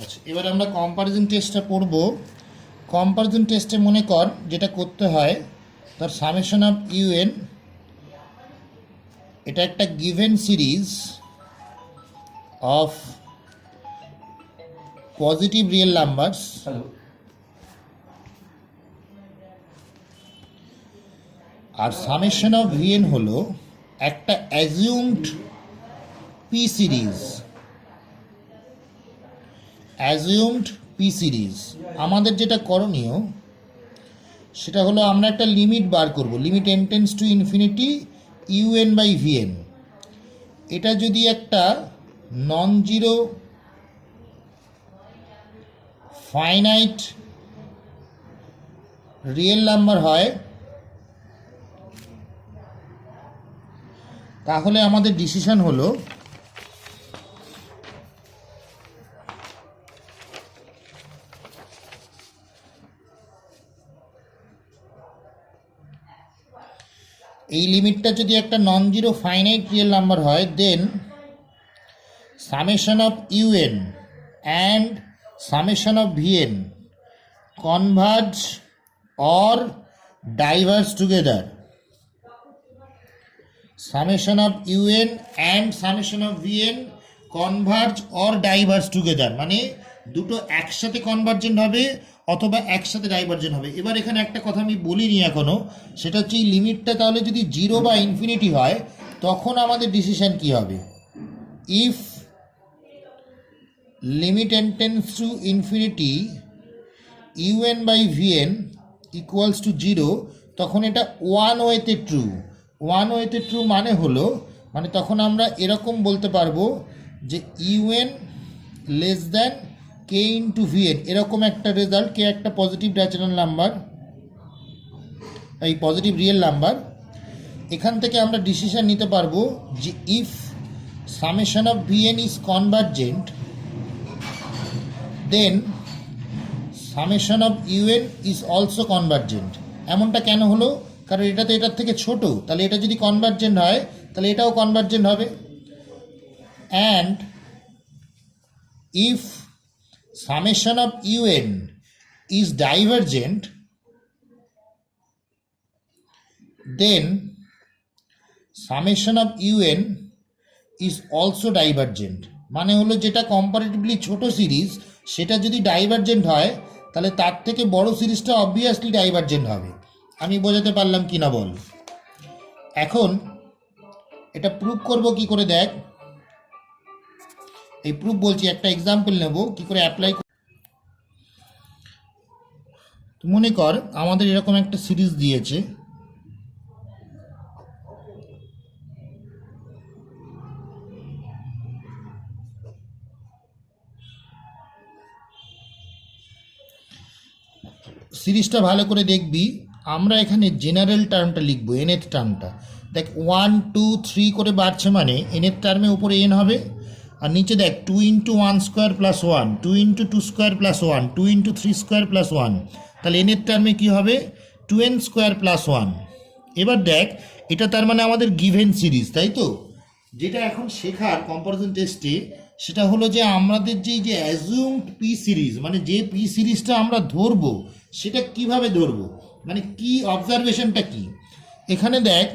আচ্ছা, এবার আমরা কম্পারিজন টেস্টটা পড়ব। কম্পারিজন টেস্টে মনে কর যেটা করতে হয়, তার সামেশন অফ ইউএন, এটা একটা given series of positive real numbers আর সামেশন অফ ভিএন হলো একটা assumed P series. Assumed P series আমাদের যেটা করণীয় সেটা হলো আমরা একটা লিমিট বার করব, limit n tends to infinity UN by v n. এটা যদি একটা non zero finite real number হয় তাহলে আমাদের ডিসিশন হলো এই লিমিটটা যদি একটা non zero finite real number হয়, then summation of u n and summation of v n converge or diverge together. Summation of u n and summation of v n converge or diverge together মানে দুটো একসাথে কনভার্জেন্ট হবে অথবা একসাথে ডাইভার্জেন্ট হবে। এবার এখানে একটা কথা আমি বলিনি এখনো, সেটা হচ্ছে এই লিমিটটা তাহলে যদি জিরো বা ইনফিনিটি হয় তখন আমাদের ডিসিশন কি হবে। If limit n tends to infinity UN by V N equals to zero, তখন এটা ওয়ান ওয়েতে ট্রু। ওয়ান ওয়েতে ট্রু মানে হলো, মানে তখন আমরা এরকম বলতে পারবো যে U N less than K into V N, এরকম একটা রেজাল্ট। কে একটা পজিটিভ ন্যাচারাল নাম্বার, এই পজিটিভ রিয়েল নাম্বার। এখান থেকে আমরা ডিসিশন নিতে পারবো যে if summation of V N is convergent then summation of UN is also convergent. এমনটা কেন হলো? কারণ এটা তো এটার থেকে ছোট, তাহলে এটা যদি কনভার্জেন্ট হয় তাহলে এটাও কনভার্জেন্ট হবে। And if summation of un is divergent then summation of un is also divergent। মানে হলো যেটা কম্পারেটিভলি ছোট সিরিজ সেটা যদি ডাইভারজেন্ট হয় তাহলে তার থেকে বড় সিরিজটা অবভিয়াসলি ডাইভারজেন্ট হবে। আমি বোঝাতে পারলাম কি না বল? এখন এটা প্রুভ করব কি করে, দেখ। এই প্রুফ বলছি, একটা এক্সাম্পল নেব কি করে অ্যাপ্লাই। মনে কর আমাদের এরকম একটা সিরিজ দিয়েছে, সিরিজটা ভালো করে দেখবি। আমরা এখানে জেনারেল টার্মটা লিখবো, nth টার্মটা। দেখ 1 2 3 করে বাড়ছে মানে nth টার্মে উপরে n হবে, আর নিচে দেখ 2 into 1 square plus 1, 2 into 2 square plus 1, 2 into 3 square plus 1, তাহলে এনের টার্মে কী হবে 2n স্কোয়ার প্লাস 1। এবার দেখ এটা তার মানে আমাদের গিভেন সিরিজ, তাই তো? যেটা এখন শেখার কম্পারিজন টেস্টে সেটা হলো যে আমাদের যে অ্যাজিউমড পি সিরিজ, মানে যে পি সিরিজটা আমরা ধরবো সেটা কিভাবে ধরবো, মানে কি অবজারভেশনটা কি। এখানে দেখ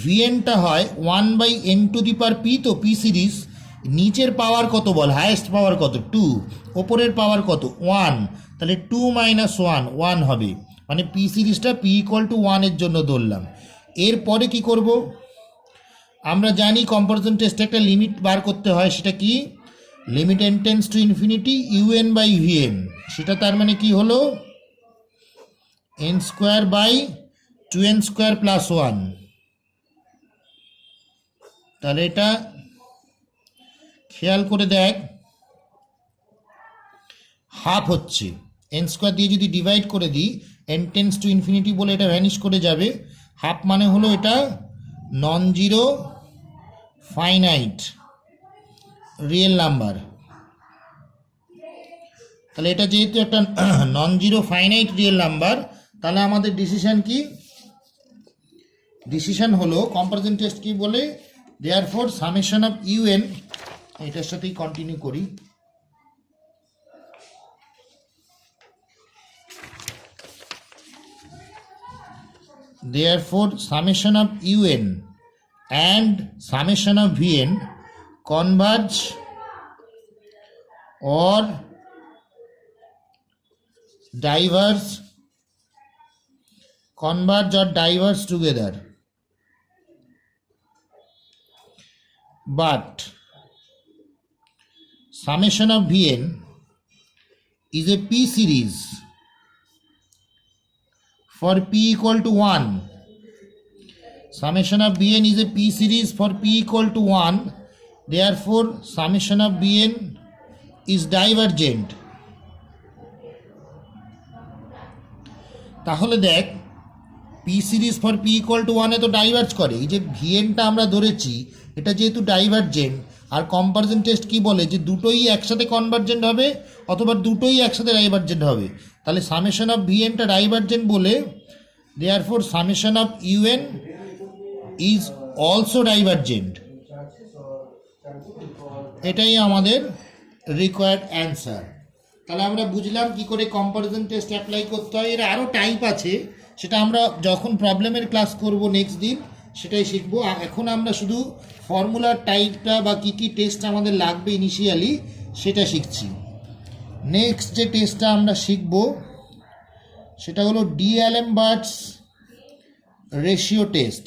ভিএনটা হয় 1/n two the power P, তো পি সিরিজ নিচের পাওয়ার কত বল, হায়েস্ট পাওয়ার কত 2, ওপরের পাওয়ার কত 1, তাহলে 2 - 1 1 হবে। মানে পি সিরিজটা পি ইকুয়াল টু 1 এর জন্য ধরলাম। এরপরে কি করব, আমরা জানি কম্পারিজন টেস্টে একটা লিমিট বার করতে হয়, সেটা কি limit n tends to infinity UN by V N. সেটা তার মানে কি হলো n square by 2n square plus 1। তাহলে এটা খেয়াল করে দেখ, হাফ হচ্ছে, n স্কোয়ার দিয়ে যদি ডিভাইড করে দিই n টেন্ডস টু ইনফিনিটি বলে এটা ভ্যানিশ করে যাবে। হাফ মানে হলো এটা নন জিরো ফাইনাইট রিয়েল নাম্বার। তাহলে এটা যেহেতু একটা non zero finite real number, তাহলে আমাদের ডিসিশন কি, ডিসিশন হলো কম্পারিজন টেস্ট কি বলে, দেয়ারফর সামেশন অফ ইউএন এটার সাথেই কন্টিনিউ করি। Therefore, summation of un and summation of vn converge or diverge together, but summation of vn is a p series for p equal to 1. Summation of bn is a p series for p equal to 1. Therefore, summation of bn is divergent. তাহলে দেখ, P series for P equal to 1 এ তো diverge করে। এই যে ভিএনটা আমরা ধরেছি, এটা যেহেতু ডাইভার্জেন্ট, আর কম্পারিজন টেস্ট কি বলে যে দুটোই একসাথে কনভার্জেন্ট হবে অথবা দুটোই একসাথে ডাইভার্জেন্ট হবে। তাহলে সামেশন অফ ভিএনটা ডাইভার্জেন্ট বলে, therefore summation of UN is also divergent. এটাই আমাদের রিকোয়ার্ড অ্যান্সার। তাহলে আমরা বুঝলাম কি করে কম্পারিজন টেস্ট অ্যাপ্লাই করতে হয়। এর আরও টাইপ আছে, সেটা আমরা যখন প্রবলেমের ক্লাস করব নেক্সট দিন সেটাই শিখবো। এখন আমরা শুধু ফর্মুলার টাইপটা বা কী কী টেস্ট আমাদের লাগবে ইনিশিয়ালি সেটা শিখছি। নেক্সট যে টেস্টটা আমরা শিখব সেটা হলো ডিঅ্যালেমবার্টস রেশিও টেস্ট।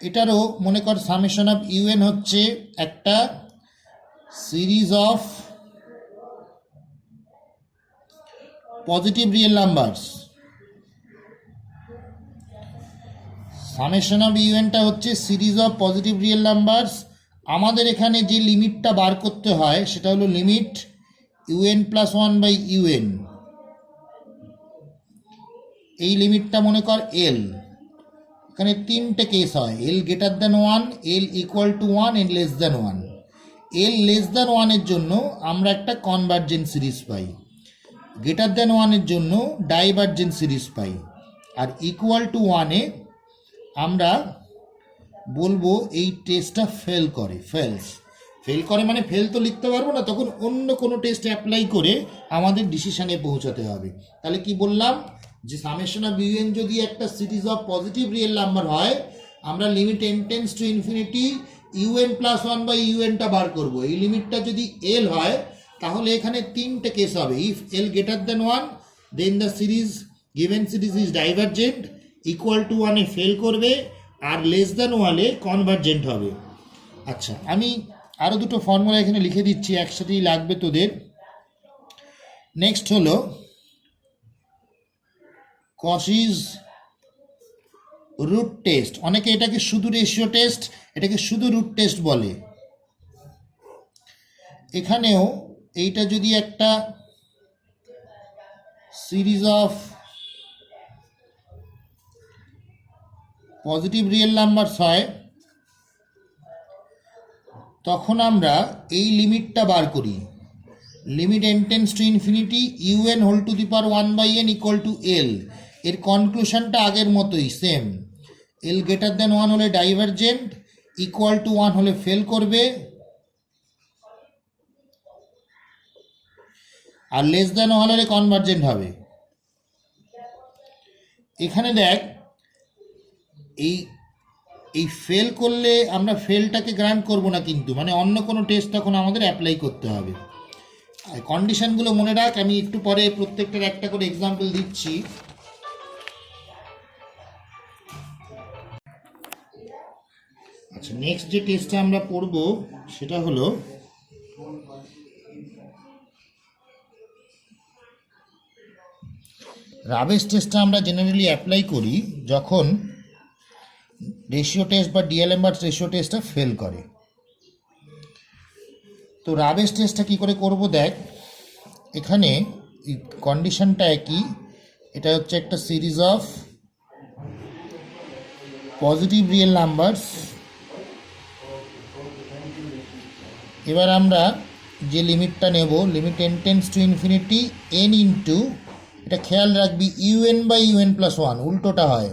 এটারও মনে কর সামেশন অফ ইউএন হচ্ছে একটা series of positive real numbers. Summation of ইউএনটা হচ্ছে series of positive real numbers. আমাদের এখানে যে লিমিটটা বার করতে হয় সেটা হলো limit u n plus 1 by u n. এই লিমিটটা মনে কর এল। এখানে তিনটে কেস হয়, L greater than 1, L equal to 1, L less than 1। L less than 1 এর জন্য আমরা একটা কনভার্জেন্ট সিরিজ পাই, গ্রেটার দ্যান 1 এর জন্য ডাইভার্জেন্ট সিরিজ পাই, আর ইকুয়াল টু 1 এ আমরা বলবো এই টেস্টটা ফেল করে। ফেল করে মানে ফেল তো লিখতে পারবো না, তখন অন্য কোনো টেস্ট অ্যাপ্লাই করে আমাদের ডিসিশনে পৌঁছাতে হবে। তাহলে কি বললাম যে সামেশন অফ ইউএন যদি একটা series of positive real number হয়, আমরা limit n tends to infinity UN plus 1 by ইউএনটা বার করব। এই লিমিটটা যদি এল হয় তাহলে এখানে তিনটে কেস হবে। If L greater than 1 then the series given series is divergent, equal to 1 এ ফেল করবে, আর লেস দ্যান 1 এ কনভার্জেন্ট হবে। আচ্ছা, আমি আরও দুটো ফর্মুলা এখানে লিখে দিচ্ছি, একসাথেই লাগবে তোদের। নেক্সট হলো কশিস রুট টেস্ট। অনেকে এটাকে শুধু রেশিও টেস্ট, এটাকে শুধু রুট টেস্ট বলে। এখানেও এইটা যদি একটা series of positive real numbers হয়, তখন আমরা এই লিমিটটা বার করি, limit n tends to infinity u n whole to the power 1 by n equal to L. এর কনক্লুশনটা আগের মতোই সেম, এল গ্রেটার দ্যান 1 হলে ডাইভার্জেন্ট, ইকুয়াল টু 1 হলে ফেল করবে, আর লেস দ্যান 1 হলে কনভার্জেন্ট হবে। এখানে দেখ, এই ফেল করলে আমরা ফেলটাকে গ্রান্ট করব না, কিন্তু মানে অন্য কোনো টেস্ট তখন আমাদের অ্যাপ্লাই করতে হবে। কন্ডিশনগুলো মনে রাখ, আমি একটু পরে প্রত্যেকটার একটা করে এক্সাম্পল দিচ্ছি। আচ্ছা, নেক্সট যে টেস্টটা আমরা পড়ব সেটা হলো রাবেস টেস্টটা। আমরা জেনারেলি অ্যাপ্লাই করি যখন রেশিও টেস্ট বা ডিএলএমবার্টস রেশিও টেস্টটা ফেল করে। তো রাবেস টেস্টটা কী করে করব দেখ, এখানে কন্ডিশনটা একই, এটা হচ্ছে একটা series of positive real numbers. এবার আমরা যে লিমিটটা নেব, limit n tends to infinity n into, এটা খেয়াল রাখবি ইউএন বাই ইউএন প্লাস 1, উল্টোটা হয়।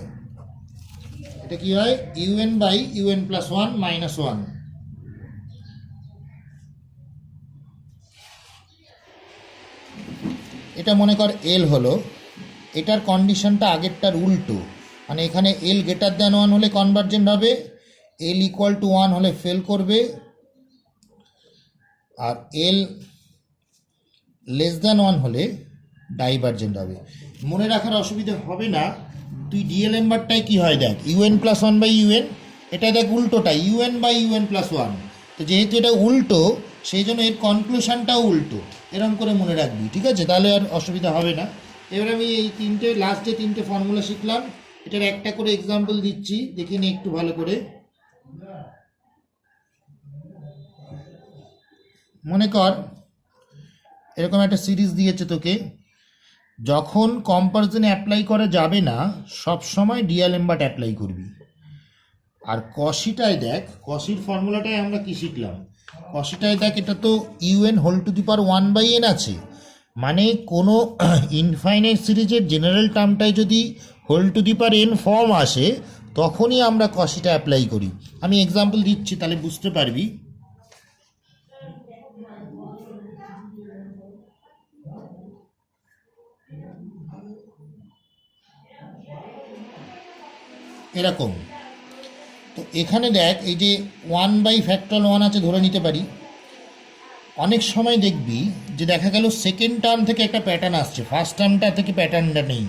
এটা কি হয়, U N by UN plus 1 minus 1। এটা মনে কর এল হলো, এটার কন্ডিশনটা আগেরটার উল্টো, মানে এখানে এল গ্রেটার দ্যান 1 হলে কনভার্জেন্ট হবে, এল ইকুয়াল টু 1 হলে ফেল করবে, আর এল লেস দ্যান 1 হলে ডাইভার্জেন্ট হবে। মনে রাখার অসুবিধা হবে না। তুই ডিএল এম্বারটায় কী হয় দেখ, ইউএন প্লাস 1 বাই ইউএন, এটা দেখ উল্টোটা ইউএন বাই ইউএন প্লাস 1। তো যেহেতু এটা উল্টো সেই জন্য এর কনক্লুশনটাও উল্টো, এরকম করে মনে রাখবি, ঠিক আছে? তাহলে আর অসুবিধা হবে না। এবার আমি এই লাস্ট যে তিনটে ফর্মুলা শিখলাম এটার একটা করে এক্সাম্পল দিচ্ছি, দেখে নি একটু ভালো করে। মনে কর এরকম একটা সিরিজ দিয়েছে তোকে, যখন কম্পারিজনে অ্যাপ্লাই করা যাবে না সব সময় ডিএলএমবার্ট অ্যাপ্লাই করবি। আর কসিটায় দেখ, কসির ফর্মুলাটায় আমরা কি শিখলাম, কসিটায় দেখ এটা তো U N whole to the power 1 by N আছে, মানে কোনো ইনফাইনাইট সিরিজের জেনারেল টার্মটায় যদি whole to the power N form আসে তখনই আমরা কসিটা অ্যাপ্লাই করি। আমি এক্সাম্পল দিচ্ছি তাহলে বুঝতে পারবি। এরকম, তো এখানে দেখ এই যে 1 বাই ফ্যাক্টর 1 আছে ধরে নিতে পারি। অনেক সময় দেখবি যে দেখা গেল সেকেন্ড টার্ম থেকে একটা প্যাটার্ন আসছে, ফার্স্ট টার্মটা থেকে প্যাটার্নটা নেই,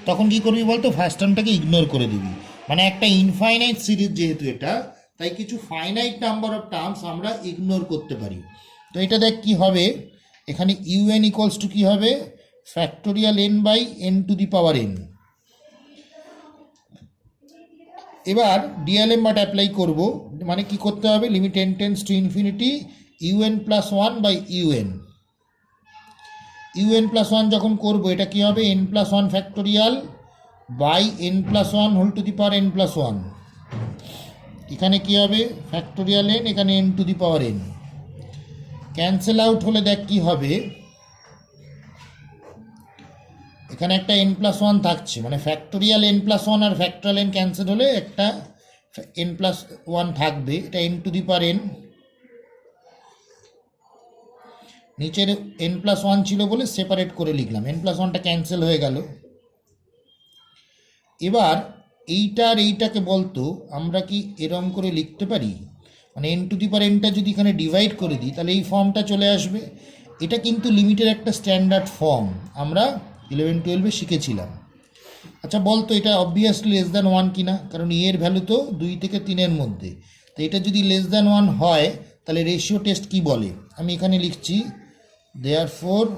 তখন কী করবি বলতো, ফার্স্ট টার্মটাকে ইগনোর করে দিবি। মানে একটা ইনফাইনাইট সিরিজ যেহেতু এটা, তাই কিছু ফাইনাইট নাম্বার অফ টার্মস আমরা ইগনোর করতে পারি। তো এটা দেখ কি হবে, এখানে ইউএন ইকুয়ালস টু কী হবে, factorial N by N to the power N. এবার ডিএলএমবার্ট অ্যাপ্লাই করব, মানে কি করতে হবে, limit N tends to infinity UN plus 1 by U N. U N plus 1 যখন করবো এটা কি হবে, N plus 1 factorial by N plus 1 whole to the power N plus 1। এখানে কি হবে, ফ্যাক্টোরিয়াল এন, এখানে N to the power N. Cancel out হলে দেখ কি হবে, এখানে একটা এন প্লাস 1 থাকছে, মানে factorial N plus 1 r factorial N cancel হলে একটা এন প্লাস 1 থাকবে, এটা N to the power N. নিচের এন প্লাস 1 ছিল বলে সেপারেট করে লিখলাম, এন প্লাস 1টা ক্যান্সেল হয়ে গেল। এবার এইটা আর এইটাকে বলতো আমরা কি এরম করে লিখতে পারি, মানে এন টু দি পাওয়ার এনটা যদি এখানে ডিভাইড করে দিই তাহলে এই ফর্মটা চলে আসবে। এটা কিন্তু লিমিটের একটা স্ট্যান্ডার্ড ফর্ম, আমরা 11-12-এ শিখেছিলাম। আচ্ছা বলতো এটা অবভিয়াসলি লেস দ্যান 1 কিনা, কারণ এর ভ্যালু তো 2 থেকে 3-এর মধ্যে। তো এটা যদি লেস দ্যান 1 হয় তাহলে রেশিও টেস্ট কি বলে, আমি এখানে লিখছি therefore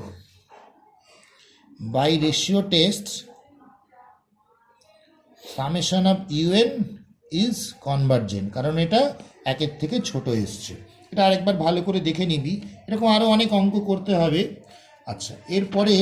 by ratio test summation of un is convergent, কারণ এটা 1-এর থেকে ছোট এসছে। এটা আরেকবার ভালো করে দেখে নিবি, এরকম আরও অনেক অঙ্ক করতে হবে। আচ্ছা এরপরে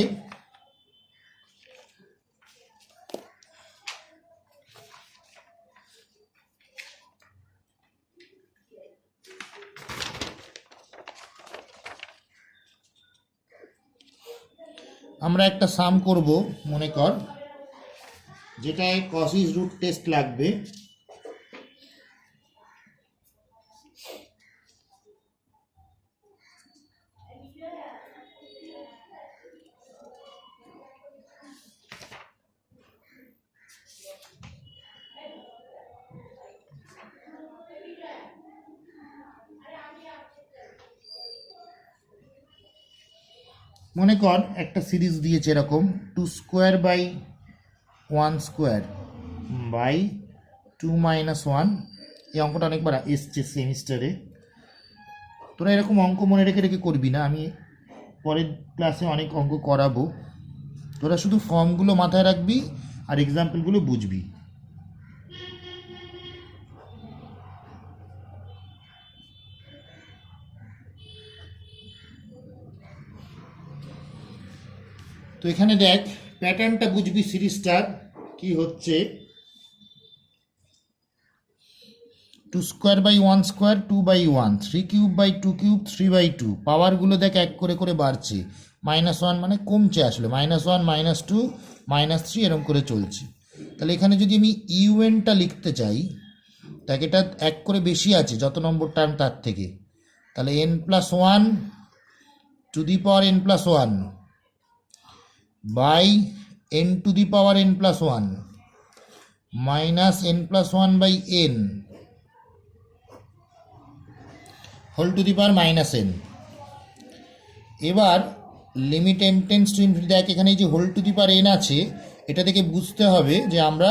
আমরা একটা সাম করব, মনে কর যেটায় কসিস রুট টেস্ট লাগবে। মনে কর একটা সিরিজ দিয়েছে এরকম 2 square by 1 square by 2 minus 1। এই অঙ্কটা অনেকবার এসছে সেমিস্টারে। তোরা এরকম অঙ্ক মনে রেখে রেখে করবি না, আমি পরের ক্লাসে অনেক অঙ্ক করাবো, তোরা শুধু ফর্মগুলো মাথায় রাখবি আর এক্সাম্পলগুলো বুঝবি। তো এখানে দেখ প্যাটার্নটা বুঝবি সিরিজটার কি হচ্ছে, 2 square by 1 square 2 by 1, 3 cube by 2 cube 3 by 2। পাওয়ারগুলো দেখ এক করে করে বাড়ছে, -1 মানে কমছে আসলে, -1 -2 -3 এরকম করে চলছে। তাহলে এখানে যদি আমি ইউএনটা লিখতে চাই, দেখ এটা এক করে বেশি আছে যত নম্বর টার্ম তার থেকে, তাহলে n+1 to the power n+1 by n to the power n plus one minus n plus one by n whole to the power minus n। এবার limit n tends to infinity, দেখ এখানে যে whole to the power n আছে, এটা থেকে বুঝতে হবে যে আমরা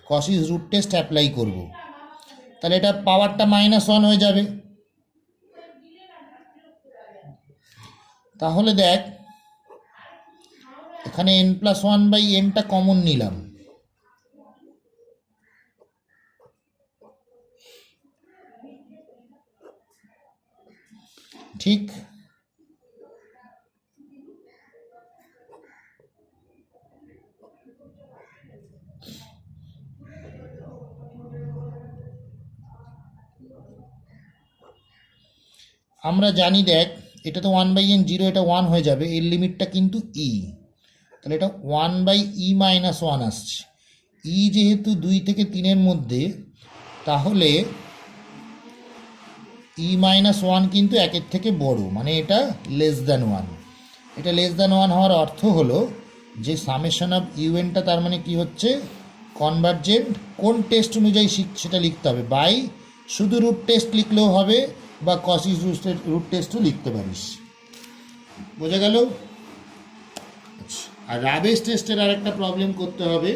কসিস রুট টেস্ট অ্যাপ্লাই করব। তাহলে এটা পাওয়ারটা মাইনাস ওয়ান হয়ে যাবে। তাহলে দেখ এখানে n প্লাস ওয়ান বাই nটা কমন নিলাম, ঠিক? আমরা জানি দেখ এটা তো ওয়ান বাই এন জিরো, এটা ওয়ান হয়ে যাবে, এর লিমিটটা কিন্তু ই, তাহলে এটা one by e minus one আসছে। ই যেহেতু 2 থেকে 3-এর মধ্যে, তাহলে ই মাইনাস ওয়ান কিন্তু 1-এর থেকে বড়, মানে এটা লেস দ্যান ওয়ান। এটা লেস দ্যান ওয়ান হওয়ার অর্থ হলো যে সামেশন অফ ইউএনটা তার মানে কি হচ্ছে, কনভার্জেন্ট। কোন টেস্ট অনুযায়ী সেটা লিখতে হবে, বাই শুধু রুট টেস্ট লিখলেও হবে বা কসিস রুট টেস্টও লিখতে পারিস। বোঝা গেল? আর রাবেশ টেস্টের আর একটা প্রবলেম করতে হবে,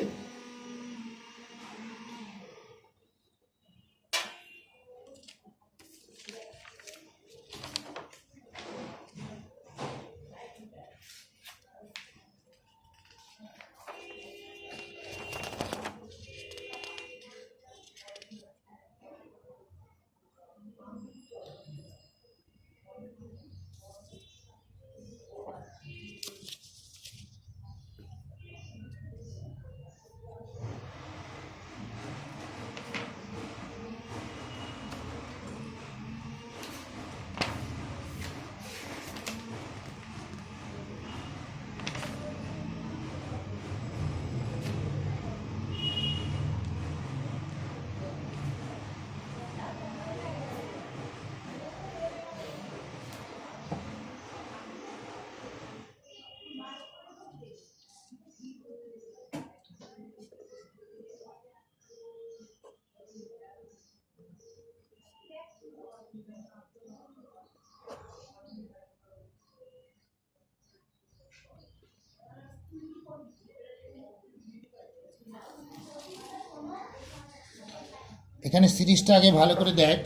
এখানে সিরিজটা আগে ভালো করে দেখ।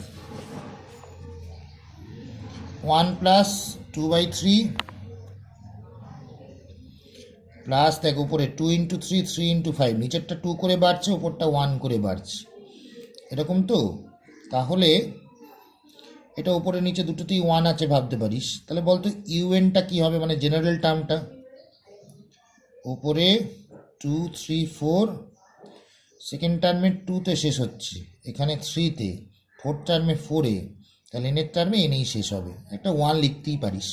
1 প্লাস 2/3 প্লাস দেখ উপরে 2 ইন্টু 3 3 ইন্টু 5, নিচেরটা 2 করে বাড়ছে, ওপরটা 1 করে বাড়ছে, এরকম তো। তাহলে এটা উপরে নিচে দুটোতেই 1 আছে ভাবতে পারিস। তাহলে বলতো ইউএনটা কী হবে, মানে জেনারেল টার্মটা উপরে 2 3 4, সেকেন্ড টার্মে 2-তে শেষ হচ্ছে, এখানে 3-তে, ফোর্থ টার্মে 4-এ, তাহলে এনের টার্মে এনেই শেষ হবে, একটা 1 লিখতেই পারিস।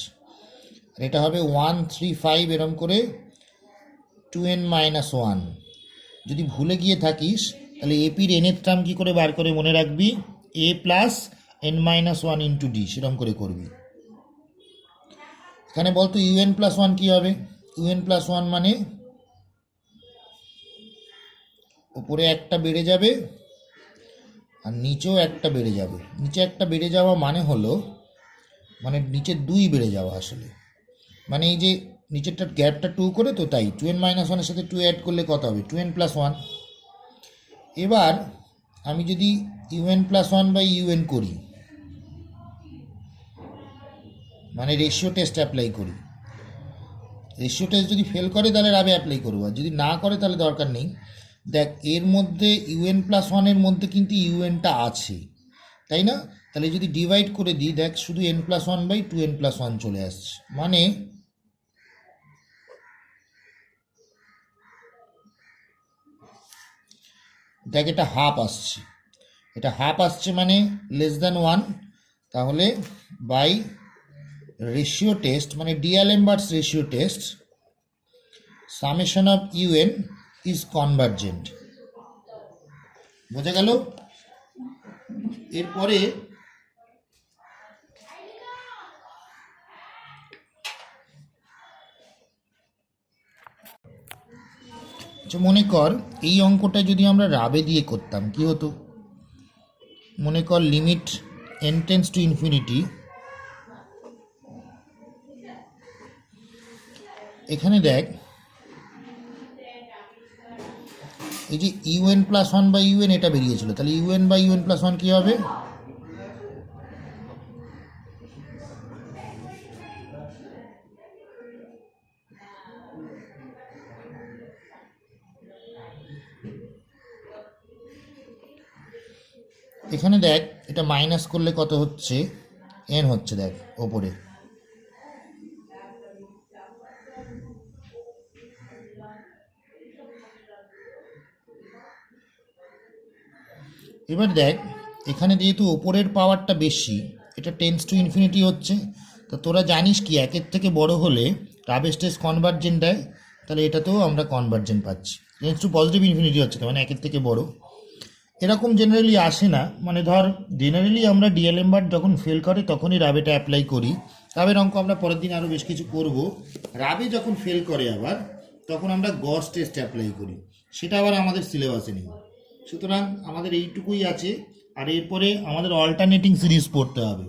আর এটা হবে 1 3 5 এরম করে 2n মাইনাস 1। যদি ভুলে গিয়ে থাকিস তাহলে এপির এনের টার্ম কী করে বার করে মনে রাখবি, a plus n minus one into d, সেরকম করে করবি। এখানে বলতো ইউএন প্লাস ওয়ান কী হবে, ইউএন প্লাস ওয়ান মানে উপরে একটা বেড়ে যাবে আর নিচেও একটা বেড়ে যাবে। নিচে একটা বেড়ে যাওয়া মানে হলো, মানে নিচে 2 বেড়ে যাওয়া আসলে, মানে এই যে নিচেরটা গ্যাপটা 2 করে, তো তাই 2n মাইনাস ওয়ানের সাথে 2 অ্যাড করলে কত হবে, 2n প্লাস ওয়ান। এবার আমি যদি U N plus one by U N করি, মানে রেশিও টেস্ট অ্যাপ্লাই করি, রেশিও টেস্ট যদি ফেল করে তাহলে রাবে অ্যাপ্লাই করবো, আর যদি না করে তাহলে দরকার নেই। দেখ এর মধ্যে ইউএন প্লাস ওয়ানের মধ্যে কিন্তু ইউএনটা আছে, তাই না? তাহলে যদি ডিভাইড করে দিই, দেখ শুধু n plus one by 2n plus one চলে আসছে, মানে দেখ এটা হাফ আসছে, এটা হাফ আসছে মানে লেস দ্যান ওয়ান। তাহলে বাই রেশিও টেস্ট মানে D'Alembert's ratio test, summation of UN is convergent. বোঝা গেল? এরপরে আচ্ছা মনে কর এই অঙ্কটা যদি আমরা রাবে দিয়ে করতাম কি হতো, মনে কর limit n tends to infinity, এখানে দেখ এই যে u n plus one by u n এটা বেরিয়েছিল, তাহলে u n by UN plus one কী হবে, এখানে দেখ এটা মাইনাস করলে কত হচ্ছে, এন হচ্ছে দেখ ওপরে। এবার দেখ এখানে যেহেতু ওপরের পাওয়ারটা বেশি, এটা টেন্স টু ইনফিনিটি হচ্ছে, তো তোরা জানিস কি একের থেকে বড় হলে রাবে স্ট্রেস কনভার্জেন্ট দেয়, তাহলে এটাতেও আমরা কনভার্জেন্ট পাচ্ছি। টেন্স টু পজিটিভ ইনফিনিটি হচ্ছে, তার মানে একের থেকে বড়। এরকম জেনারেলি আসে না, মানে ধর জেনারেলি আমরা ডিএলএমবার যখন ফেল করে তখনই রাবেটা অ্যাপ্লাই করি। রাবের অঙ্ক আমরা পরের দিন আরও বেশ কিছু করব। রাবে যখন ফেল করে আবার তখন আমরা গস টেস্ট অ্যাপ্লাই করি, সেটা আবার আমাদের সিলেবাসে নেই। সুতরাং আমাদের এইটুকুই আছে, আর এরপরে আমাদের অল্টারনেটিং সিরিজ পড়তে হবে,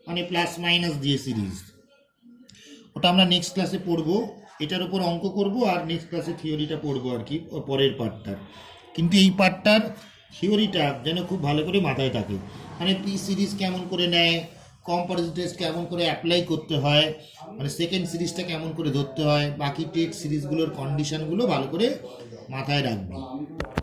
মানে প্লাস মাইনাস দিয়ে সিরিজ, ওটা আমরা নেক্সট ক্লাসে পড়বো। এটার উপর অঙ্ক করব আর নেক্সট ক্লাসে থিওরিটা পড়বো আর কি, পরের পার্টটার। কিন্তু এই পার্টটার থিওরিটা যেন খুব ভালো করে মাথায় থাকে, মানে পি সিরিজ কেমন করে নেয়, কম্পারিজন টেস্ট কেমন করে অ্যাপ্লাই করতে হয়, মানে সেকেন্ড সিরিজটা কেমন করে ধরতে হয়, বাকি টেস্ট সিরিজগুলোর কন্ডিশনগুলো ভালো করে মাথায় রাখবে।